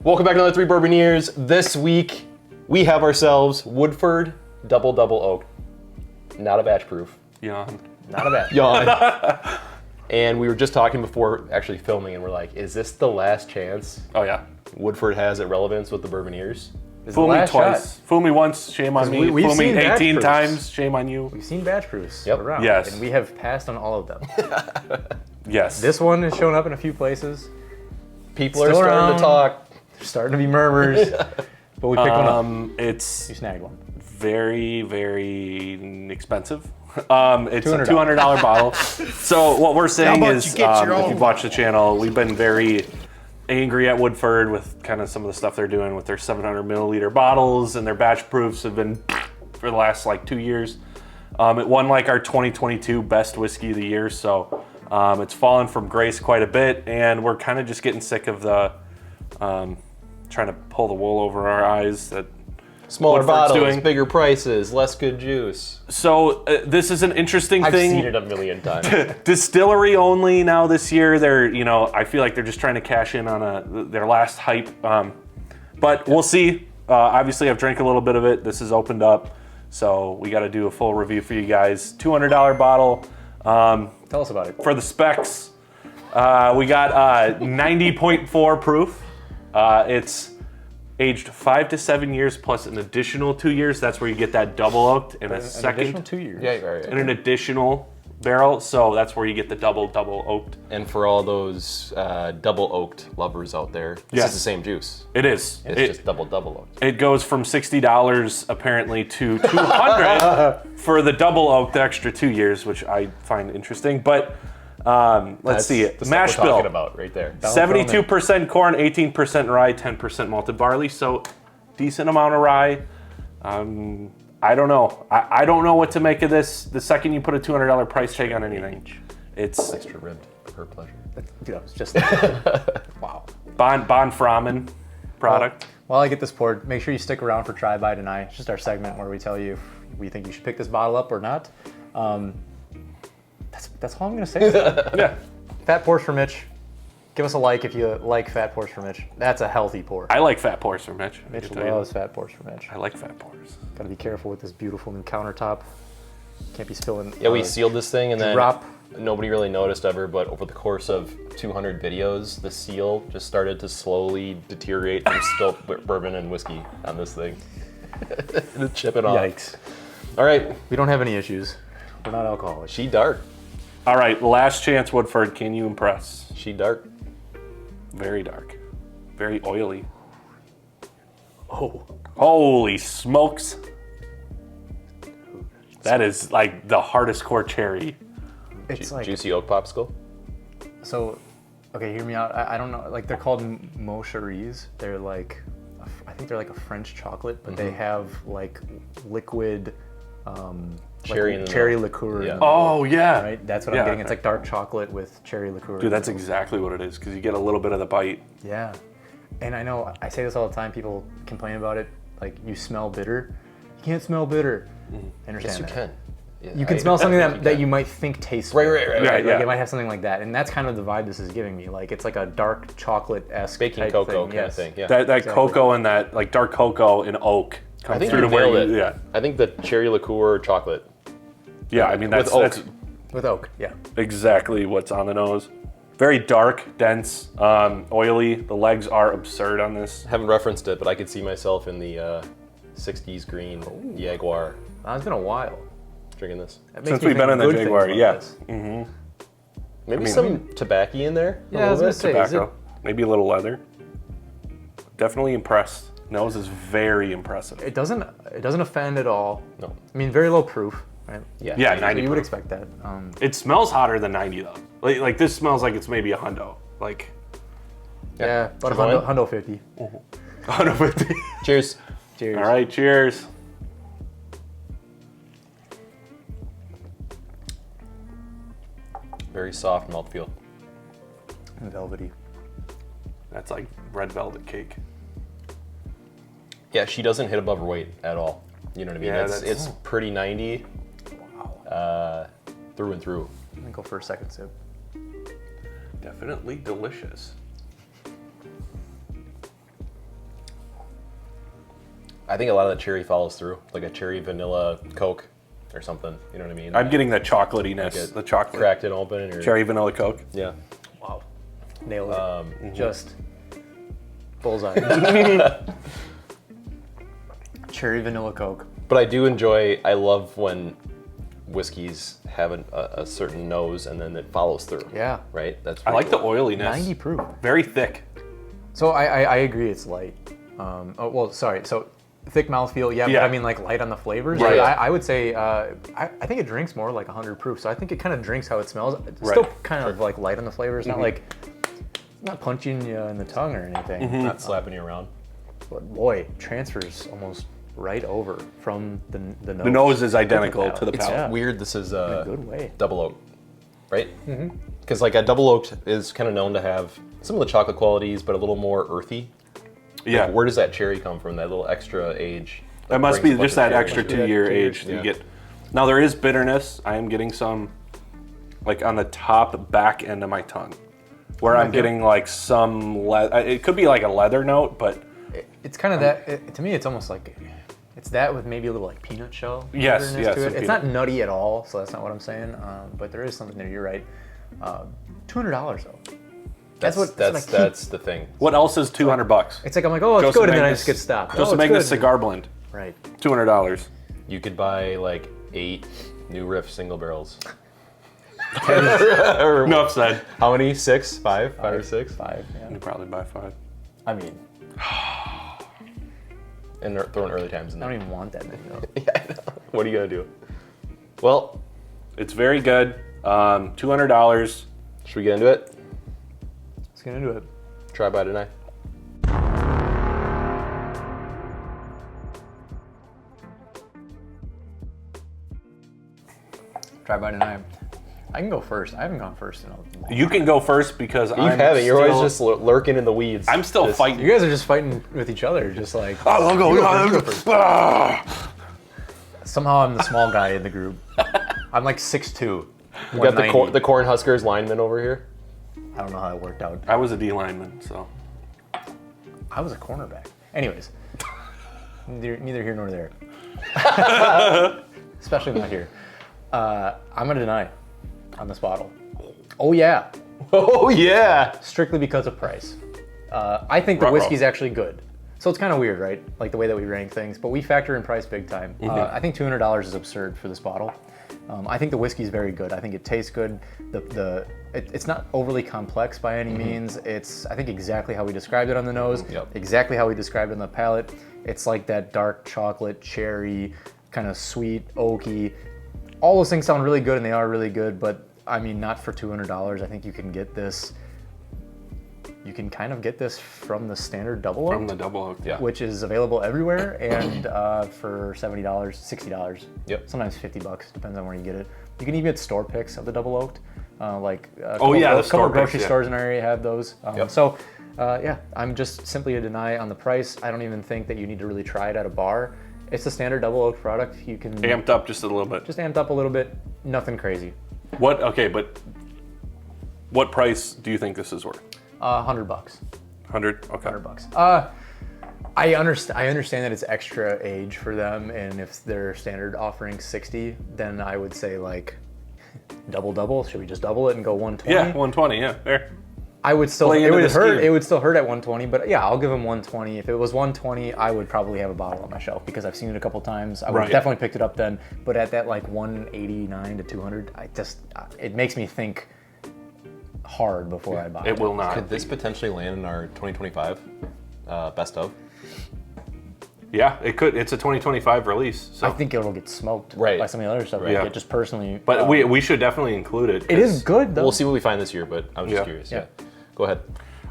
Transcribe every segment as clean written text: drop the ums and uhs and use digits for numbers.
Welcome back to another 3 Bourbon Years. This week, we have ourselves Woodford Double Oak. Not a batch proof. Yawn. Not a batch. Yawn. And we were just talking before actually filming, and we're like, is this the last chance Oh yeah. Woodford has at relevance with the Bourbon Years? Fool me twice. Fool me once, shame on me. we've Fool me seen batch 18 proofs. times, shame on you. We've seen batch proofs Yep. around, Yes. and we have passed on all of them. Yes. This one has shown up in a few places. People are Still starting around. to talk. There's starting to be murmurs, but we picked one up. It's You snagged one. very, very expensive. It's a $200 $200 bottle. So what we're saying about is, you get your if own you've watched the channel, we've been very angry at Woodford with kind of some of the stuff they're doing with their 700 milliliter bottles, and their batch proofs have been for the last like 2 years. It won like our 2022 best whiskey of the year, so it's fallen from grace quite a bit, and we're kind of just getting sick of the trying to pull the wool over our eyes that Smaller Woodford's bottles, doing. bigger prices, less good juice. So this is an interesting I've thing. seen it a million times. Distillery only now this year. They're, I feel like they're just trying to cash in on their last hype. But we'll see. Obviously, I've drank a little bit of it. This is opened up, so we got to do a full review for you guys. $200 bottle. Tell us about it. For the specs, we got 90.4 proof. It's aged 5 to 7 years plus an additional 2 years. That's where you get that double oaked in a An second. additional 2 years. Yeah, right. In an additional barrel, so that's where you get the double oaked. And for all those double oaked lovers out there, this Yes. is the same juice. It is. It's just double oaked. It goes from $60 apparently to $200 for the double oaked extra 2 years, which I find interesting. But let's see it. The stuff Mash we're talking bill. about right there. 72% corn, 18% rye, 10% malted barley. So decent amount of rye. I don't know. I don't know what to make of this. The second you put a $200 price tag on anything, it's Extra ribbed for her pleasure. Dude, that was just wow. Bon Framen product. While I get this poured, make sure you stick around for Try By Tonight. It's just our segment where we tell you if we think you should pick this bottle up or not. That's all I'm gonna say. Yeah. Fat pours for Mitch. Give us a like if you like fat pours for Mitch. That's a healthy pour. I like fat pours for Mitch. I Mitch can tell you. loves fat pours for Mitch. I like fat pours. Gotta be careful with this beautiful new countertop. Can't be spilling. Yeah, we sealed this thing and then drop. nobody really noticed ever, but over the course of 200 videos, the seal just started to slowly deteriorate from spilt bourbon and whiskey on this thing. To chip it off. Yikes. All right, We don't have any issues. We're not alcoholics. she dark. All right, last chance, Woodford. Can you impress? She dark. Very dark. Very oily. Oh. Holy smokes. That is like the hardest core cherry. It's like, Juicy oak popsicle. so, okay, hear me out. I don't know, like they're called mocheries. They're like, I think they're like a French chocolate, but they have like liquid Cherry in the cherry middle. liqueur. Yeah. in the Oh, yeah. middle, right? That's what Yeah. I'm getting. It's like dark chocolate with cherry liqueur. Dude, that's exactly what it is because you get a little bit of the bite. Yeah. And I know I say this all the time. People complain about it. Like, you smell bitter. You can't smell bitter. I understand Yes, you that. can. Yeah, You can I smell something think that can. you might think tastes Right, bitter, right, right, right, Like, yeah. it might have something like that, and that's kind of the vibe this is giving me. Like, it's like a dark chocolate-esque Baking type cocoa thing. kind of thing. Yeah. That Exactly. cocoa and that like dark cocoa and oak I comes think through you to where nailed you, it. yeah. I think the cherry liqueur chocolate. Yeah, I mean that's, With oak. that's With oak, yeah. exactly what's on the nose. Very dark, dense, oily. The legs are absurd on this. Haven't referenced it, but I could see myself in the 60s green Jaguar It's been a while. drinking this. That makes Since me we've been think in the good things Jaguar, about yeah. this. Maybe mean- some tobacco in there. Yeah, I was gonna say, is Tobacco, maybe a little leather. Definitely impressed. Nose is very impressive. it doesn't offend at all. No. I mean, very low proof, right? Yeah. Yeah, So 90 you would proof. expect that. It smells hotter than 90 though. Like this smells like it's maybe a hundo. Like Yeah, about Should we go hundo 50. 150. Cheers. Cheers. All right, cheers. Very soft mouthfeel. And velvety. That's like red velvet cake. Yeah, she doesn't hit above her weight at all. You know what I mean? Yeah, it's pretty 90 through and through. I'm gonna go for a second sip. Definitely delicious. I think a lot of the cherry follows through, like a cherry vanilla Coke or something. You know what I mean? I'm getting the chocolatiness, the chocolate. Cracked it open. Or, Cherry vanilla Coke. Yeah. Wow. Nailed it. Just bullseye. Cherry vanilla Coke. But I love when whiskeys have a certain nose and then it follows through. Yeah. Right? That's I like cool. the oiliness. 90 proof. Very thick. So I agree it's light. So thick mouthfeel, yeah, Yeah. but I mean like light on the flavors. Right. Like, I would say I think it drinks more like 100 proof. So I think it kind of drinks how it smells. It's Right. still kind of like light on the flavors, not like not punching you in the tongue or anything. Not slapping you around. But boy, transfers almost right over from the nose. The nose is identical to the It's palate. Yeah. weird. This is in a good way. double oak, right? Because like a double oaked is kind of known to have some of the chocolate qualities, but a little more earthy. Yeah. Like, where does that cherry come from? That little extra age. That must be brings a bunch just of that cherry. extra Must be that 2-year 2 age years, that you yeah. get. Now there is bitterness. I am getting some, like on the top back end of my tongue, where I'm getting like some. It could be like a leather note, but It's kind of that. To me, it's almost like it's that with maybe a little like peanut shell. Yes, bitterness yes, to some it. It's not nutty at all, so that's not what I'm saying. But there is something there. You're right. $200 though. That's what I keep. That's the thing. what else is $200? It's like I'm like, oh, it's Joseph good, and then I Magnus- just get stopped. Joseph oh, it's Magnus good. cigar blend, Right. $200. You could buy like 8 New Riff single barrels. Enough said. How many? 6? 5? 5 or 6? 5. You Yeah. could probably buy 5. I mean, And they're throwing early times in I there. don't even want that many though. Yeah, I know. What are you gonna do? Well, It's very good. $200. should we get into it? Let's get into it. Try by tonight. Try by tonight. I can go first. I haven't gone first in a while. You can go first because You haven't. You're always just lurking in the weeds. I'm still Just- fighting. You guys are just fighting with each other, just like. Oh, I'll go. You go first. Somehow I'm the small guy in the group. I'm like 6'2". We got the 190. the Cornhuskers lineman over here. I don't know how that worked out. I was a D lineman, so. I was a cornerback. Anyways, neither here nor there. Especially not here. I'm gonna deny on this bottle. Oh yeah, Oh yeah. strictly because of price. I think the Ruh-roh. whiskey's actually good. So it's kind of weird, right? Like the way that we rank things, but we factor in price big time. I think $200 is absurd for this bottle. I think the whiskey's very good. I think it tastes good. It's not overly complex by any means. It's, I think, exactly how we described it on the nose, Yep. exactly how we described it on the palate. It's like that dark chocolate, cherry, kind of sweet, oaky. All those things sound really good, and they are really good, but I mean, not for $200. I think you can get this. You can kind of get this from the standard double oak, From the double oak. Yeah. which is available everywhere, and for $70, $60. Yep. Sometimes $50, depends on where you get it. You can even get store picks of the double oaked, like a Oh, yeah, the couple store grocery picks, yeah. stores in our area have those. Yep. So, yeah, I'm just simply a deny on the price. I don't even think that you need to really try it at a bar. It's a standard double oak product. You can Amped up just a little bit. just amped up a little bit. Nothing crazy. Okay, but what price do you think this is worth? $100. 100? Okay. $100. I understand that it's extra age for them, and if their standard offering 60, then I would say like double. Should we just double it and go 120? Yeah, 120, yeah, there. I would still. Play It into would the hurt. scheme. It would still hurt at 120, but yeah, I'll give them 120. If it was 120, I would probably have a bottle on my shelf because I've seen it a couple times. I would have Right. definitely picked it up then. But at that like 189 to 200, it makes me think hard before I buy it. It will not. Could this potentially land in our 2025 best of? Yeah, it could. It's a 2025 release. So. I think it'll get smoked Right. by some of the other stuff. Right. We Yeah. get just personally. But we should definitely include it. It is good though. We'll see what we find this year, but I was just Yeah. curious. Yeah. Yeah. Go ahead.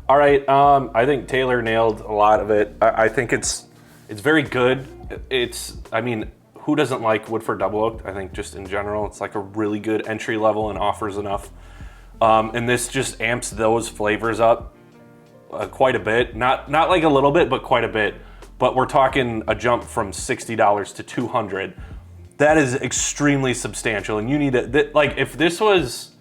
All right. I think Taylor nailed a lot of it. I think it's very good. I mean, who doesn't like Woodford Double Oaked? I think just in general, it's like a really good entry level and offers enough. And this just amps those flavors up quite a bit. Not like a little bit, but quite a bit. But we're talking a jump from $60 to $200. That is extremely substantial, and you need to like if this was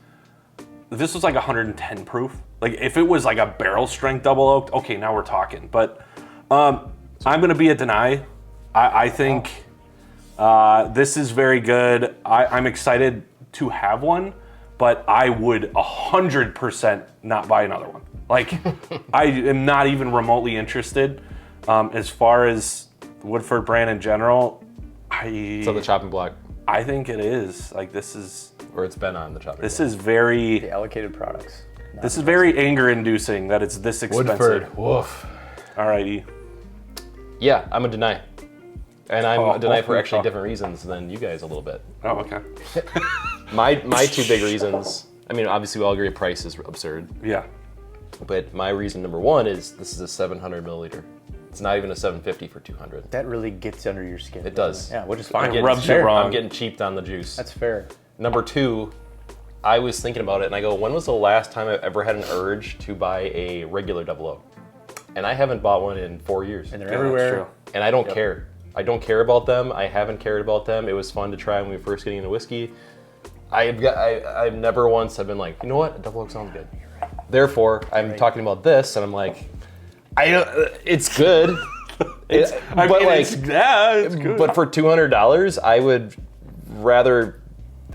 like 110 proof. Like if it was like a barrel strength double oaked, okay, now we're talking. But I'm gonna be a deny I think this is very good. I'm excited to have one, but I would 100% not buy another one. Like, I am not even remotely interested. As far as the Woodford brand in general, It's on the chopping block, I think it is. Like, this is, or it's been on the chopping block. this is very, The allocated products. this is very anger-inducing that it's this expensive. Woodford. Woof. All right, E. Yeah, I'm a deny. And I'm a deny for actually oh. different reasons than you guys a little bit. Oh, okay. My two big reasons, I mean, obviously we all agree price is absurd, Yeah. but my reason number one is this is a 700 milliliter. It's not even a 750 for 200. That really gets under your skin. It does. Yeah, which is I'm fine. getting, rubs you wrong. I'm getting cheaped on the juice. That's fair. Number two, I was thinking about it and I go, when was the last time I've ever had an urge to buy a regular 00? And I haven't bought one in 4 years. And they're Yeah, everywhere. that's true. And I don't care. I don't care about them. I haven't cared about them. It was fun to try when we were first getting into whiskey. I've never once have been like, you know what, a 00 sounds good. Therefore, I'm talking about this, and I'm like, it's good. It's good. But for $200, I would rather,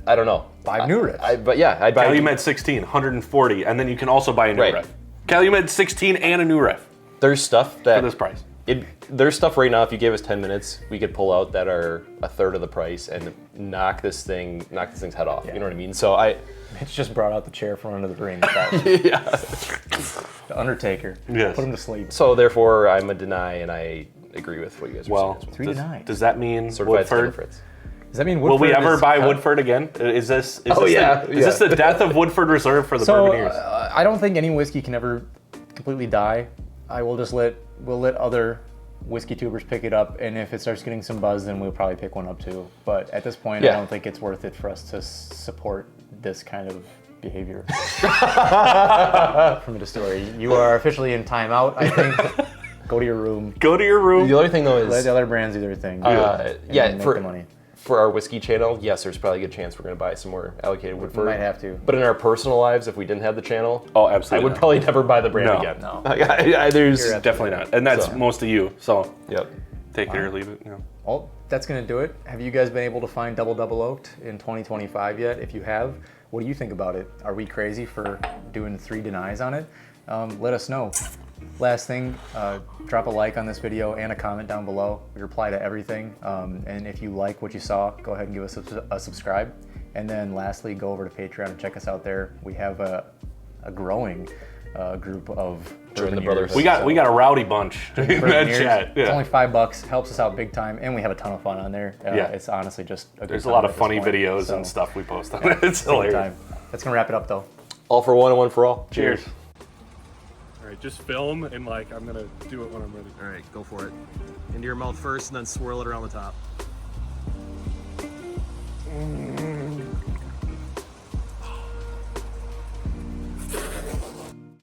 I don't know. Buy new riffs. But yeah, I'd buy. Calumet 16, 140, and then you can also buy a new Right. ref. Calumet 16 and a new ref There's stuff that for this price. There's stuff right now. If you gave us 10 minutes, we could pull out that are a third of the price and knock this thing's head off. You know what I mean? So Mitch just brought out the chair from under the ring. yeah. The Undertaker. Yes. Put him to sleep. So therefore, I'm a deny, and I agree with what you guys were saying. 3 to 9. Does that mean Certified Stable Woodford? Fritz. Does that mean Will Woodford we ever is buy cut? Woodford again? Is this yeah, is this the death of Woodford Reserve for the So Bourbonniers? I don't think any whiskey can ever completely die. We'll let other whiskey tubers pick it up, and if it starts getting some buzz, then we'll probably pick one up too. But at this point, I don't think it's worth it for us to support this kind of behavior from the distillery. You are officially in timeout, I think. Go to your room. Go to your room. The other thing though Let is the other brands do their thing. yeah, make for the money. for our whiskey channel, yes, there's probably a good chance we're going to buy some more allocated Woodford. We might have to. But in our personal lives, if we didn't have the channel, Oh, I absolutely. would probably never buy the brand No. again. No. There's You're Definitely not. And that's So. most of you. So yep. take it or leave it. Yeah. Well, that's going to do it. Have you guys been able to find Double Oaked in 2025 yet? If you have, what do you think about it? Are we crazy for doing 3 denies on it? Let us know. Last thing, drop a like on this video and a comment down below. We reply to everything. And if you like what you saw, go ahead and give us a subscribe. And then lastly, go over to Patreon and check us out there. We have a growing group of Join the Bourbonniers. Brotherhood. We got a rowdy bunch in that Bourbonniers. chat. It's Yeah. only $5, helps us out big time, and we have a ton of fun on there. Yeah. It's honestly just a good There's a time lot at of this funny point. videos So, and stuff we post on it. It's it's a good hilarious. time. That's gonna wrap it up though. All for one and one for all. Cheers. All right, just film and like I'm gonna do it when I'm ready. All right, go for it. Into your mouth first and then swirl it around the top.